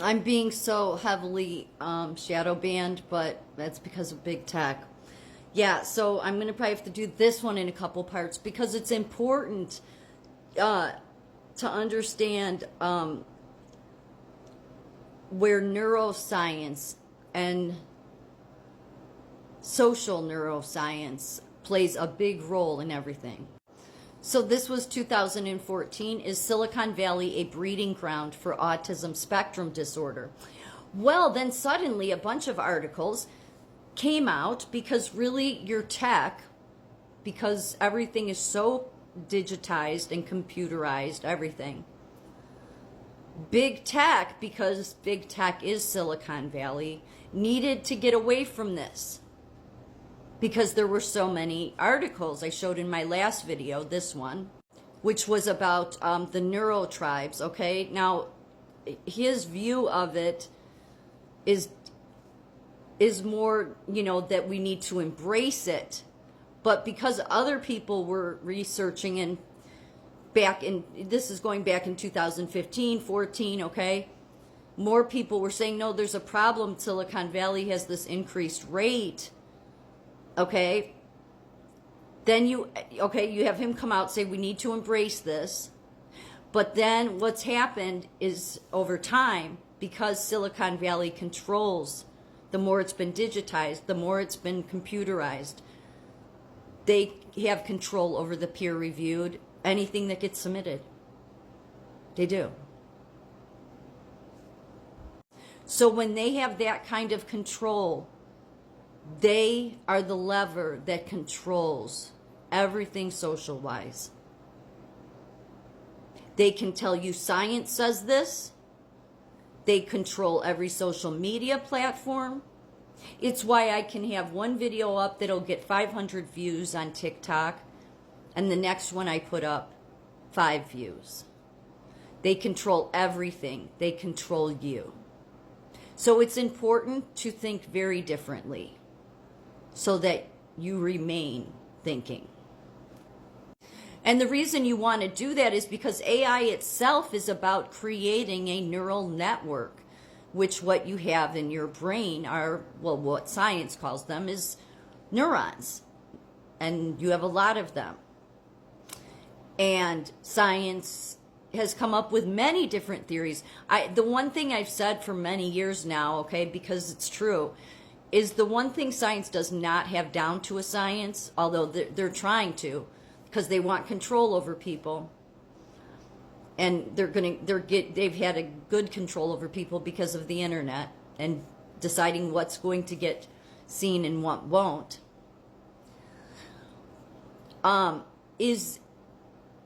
I'm being so heavily shadow banned, but that's because of big tech. Yeah, so I'm going to probably have to do this one in a couple parts because it's important to understand where neuroscience and social neuroscience plays a big role in everything. So this was 2014. Is Silicon Valley a breeding ground for autism spectrum disorder? Well, then suddenly a bunch of articles came out because really your tech, because everything is so digitized and computerized, everything. Big tech, because big tech is Silicon Valley, needed to get away from this because there were so many articles. I showed in my last video, this one, which was about the neuro tribes, okay? Now, his view of it is more, that we need to embrace it. But because other people were researching and this is going back in 2015, 14, okay? More people were saying, no, there's a problem. Silicon Valley has this increased rate, okay? Then you have him come out, say we need to embrace this. But then what's happened is over time, because Silicon Valley controls, the more it's been digitized, the more it's been computerized, they have control over the peer-reviewed, anything that gets submitted. They do. So when they have that kind of control, they are the lever that controls everything social-wise. They can tell you science says this. They control every social media platform. It's why I can have one video up that'll get 500 views on TikTok, and the next one I put up 5 views. They control everything. They control you. So it's important to think very differently so that you remain thinking. And the reason you want to do that is because AI itself is about creating a neural network, which what you have in your brain are, well, what science calls them is neurons. And you have a lot of them. And science has come up with many different theories. The one thing I've said for many years now, okay, because it's true, is the one thing science does not have down to a science, although they're trying to, because they want control over people. And they've had a good control over people because of the internet and deciding what's going to get seen and what won't. Is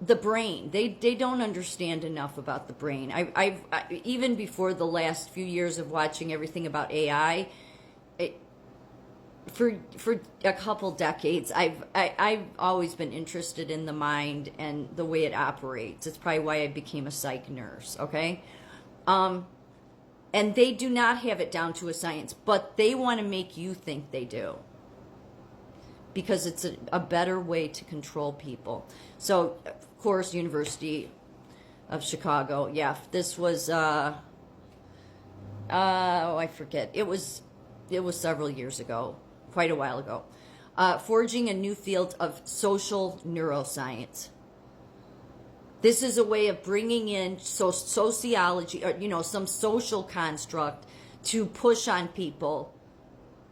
the brain. They don't understand enough about the brain. I even before the last few years of watching everything about AI, for a couple decades, I've always been interested in the mind and the way it operates. It's probably why I became a psych nurse. Okay, and they do not have it down to a science, but they want to make you think they do, because it's a better way to control people. So, of course, University of Chicago. Yeah, this was I forget. It was several years ago, quite a while ago. Forging a new field of social neuroscience. This is a way of bringing in sociology, or some social construct to push on people.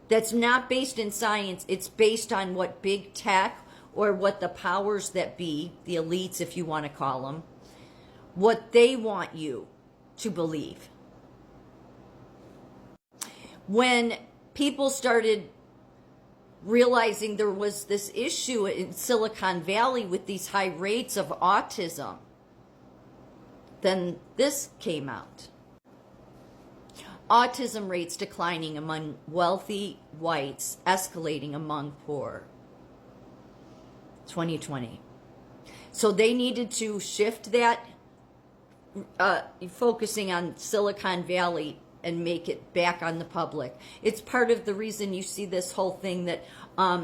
That's not based in science. It's based on what big tech or what the powers that be, the elites if you want to call them, what they want you to believe. When people started realizing there was this issue in Silicon Valley with these high rates of autism, then this came out. Autism rates declining among wealthy whites, escalating among poor. 2020. So they needed to shift that, focusing on Silicon Valley and make it back on the public. It's part of the reason you see this whole thing that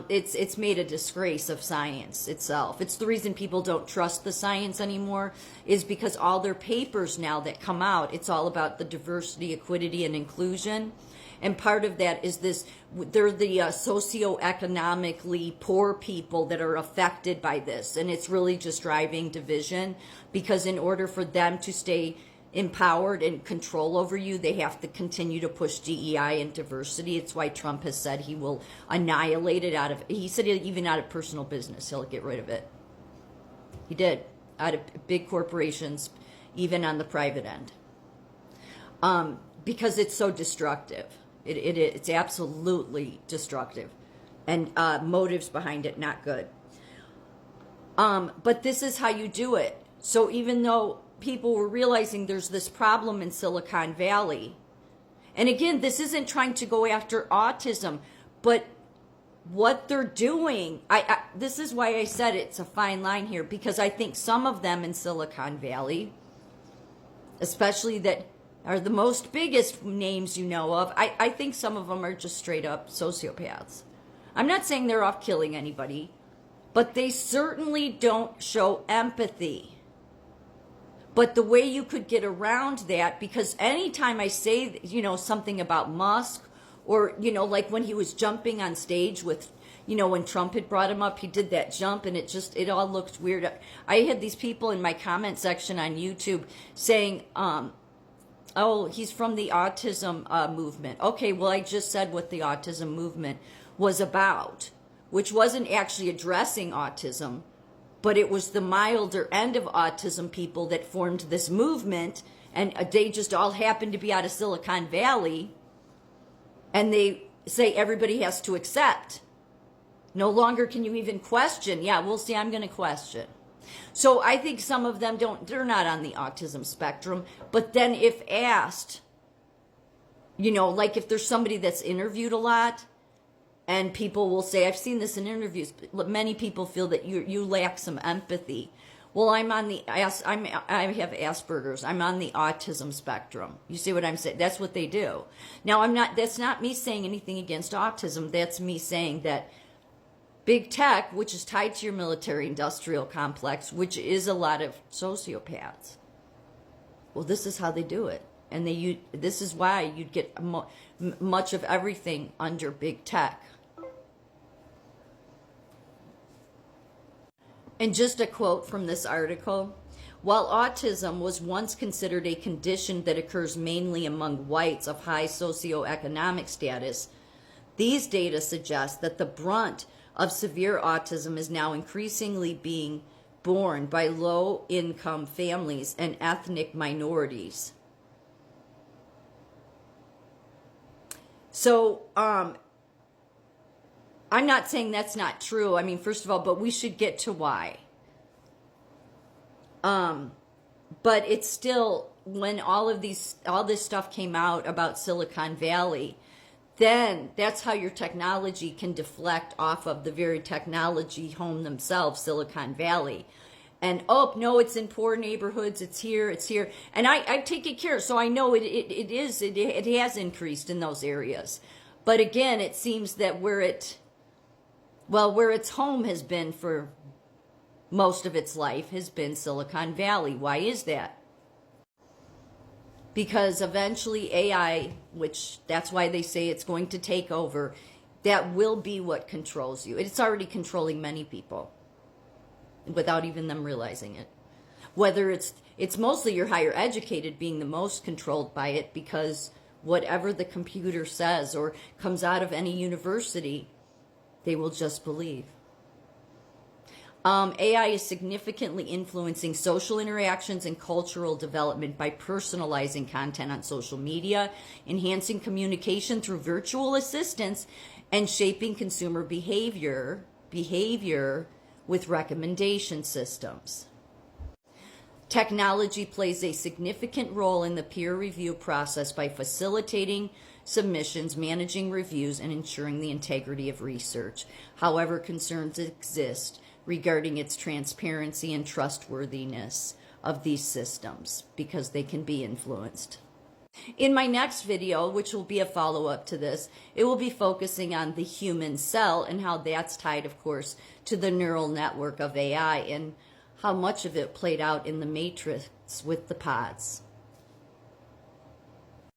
it's made a disgrace of science itself. It's the reason people don't trust the science anymore, is because all their papers now that come out, it's all about the diversity, equity, and inclusion. And part of that is this, they're the socioeconomically poor people that are affected by this. And it's really just driving division, because in order for them to stay empowered and control over you, they have to continue to push DEI and diversity. It's why Trump has said he will annihilate it he said even out of personal business, he'll get rid of it. He did, out of big corporations, even on the private end. Because it's so destructive. It's absolutely destructive, and motives behind it not good. But this is how you do it. So even though people were realizing there's this problem in Silicon Valley, and again, this isn't trying to go after autism, but what they're doing, this is why I said it's a fine line here, because I think some of them in Silicon Valley, especially that are the most biggest names you know of, I think some of them are just straight up sociopaths. I'm not saying they're off killing anybody, but they certainly don't show empathy. But the way you could get around that, because anytime I say, something about Musk, or, like when he was jumping on stage with, when Trump had brought him up, he did that jump, and it all looked weird. I had these people in my comment section on YouTube saying, oh, he's from the autism movement. Okay, well, I just said what the autism movement was about, which wasn't actually addressing autism, but it was the milder end of autism people that formed this movement, and they just all happened to be out of Silicon Valley, and they say everybody has to accept. No longer can you even question. Yeah, we'll see, I'm going to question. So I think some of them they're not on the autism spectrum, but then if asked, like if there's somebody that's interviewed a lot, and people will say, I've seen this in interviews, but many people feel that you lack some empathy. Well, I have Asperger's. I'm on the autism spectrum. You see what I'm saying? That's what they do. Now, that's not me saying anything against autism. That's me saying that big tech, which is tied to your military-industrial complex, which is a lot of sociopaths. Well, this is how they do it. And this is why you'd get much of everything under big tech. And just a quote from this article: while autism was once considered a condition that occurs mainly among whites of high socioeconomic status, these data suggest that the brunt of severe autism is now increasingly being borne by low-income families and ethnic minorities. So, I'm not saying that's not true. I mean, first of all, but we should get to why. But it's still, when all this stuff came out about Silicon Valley, then that's how your technology can deflect off of the very technology home themselves, Silicon Valley. And, oh, no, it's in poor neighborhoods, it's here. And I take it care, so I know it has increased in those areas. But again, it seems that where its home has been for most of its life has been Silicon Valley. Why is that? Because eventually AI, which that's why they say it's going to take over, that will be what controls you. It's already controlling many people without even them realizing it. Whether it's mostly your higher educated being the most controlled by it, because whatever the computer says or comes out of any university, they will just believe. AI is significantly influencing social interactions and cultural development by personalizing content on social media, enhancing communication through virtual assistants, and shaping consumer behavior with recommendation systems. Technology plays a significant role in the peer review process by facilitating submissions, managing reviews, and ensuring the integrity of research. However, concerns exist regarding its transparency and trustworthiness of these systems because they can be influenced. In my next video, which will be a follow-up to this, it will be focusing on the human cell and how that's tied, of course, to the neural network of AI and how much of it played out in the matrix with the pods.